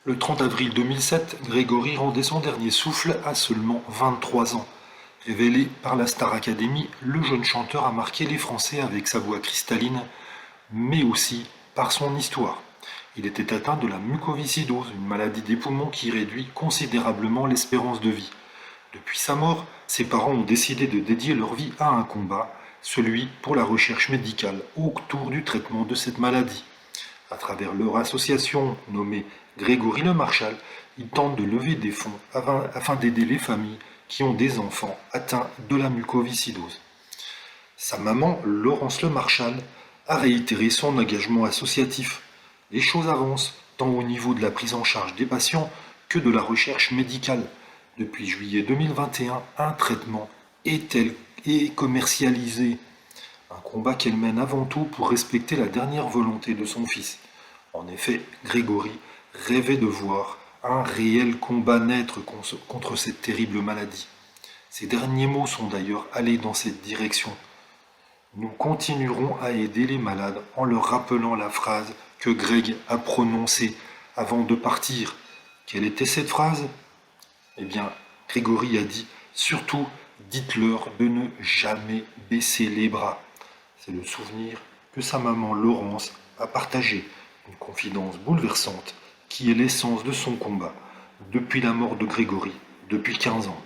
Le 30 avril 2007, Grégory rendait son dernier souffle à seulement 23 ans. Révélé par la Star Academy, le jeune chanteur a marqué les Français avec sa voix cristalline, mais aussi par son histoire. Il était atteint de la mucoviscidose, une maladie des poumons qui réduit considérablement l'espérance de vie. Depuis sa mort, ses parents ont décidé de dédier leur vie à un combat, celui pour la recherche médicale autour du traitement de cette maladie. À travers leur association nommée Grégory Le Marchal, ils tentent de lever des fonds afin d'aider les familles qui ont des enfants atteints de la mucoviscidose. Sa maman, Laurence Le Marchal, a réitéré son engagement associatif. Les choses avancent, tant au niveau de la prise en charge des patients que de la recherche médicale. Depuis juillet 2021, un traitement est commercialisé. Un combat qu'elle mène avant tout pour respecter la dernière volonté de son fils. En effet, Grégory rêvait de voir un réel combat naître contre cette terrible maladie. Ses derniers mots sont d'ailleurs allés dans cette direction. Nous continuerons à aider les malades en leur rappelant la phrase que Greg a prononcée avant de partir. Quelle était cette phrase? Eh bien, Grégory a dit « Surtout, dites-leur de ne jamais baisser les bras ». C'est le souvenir que sa maman Laurence a partagé, une confidence bouleversante qui est l'essence de son combat, depuis la mort de Grégory, depuis 15 ans.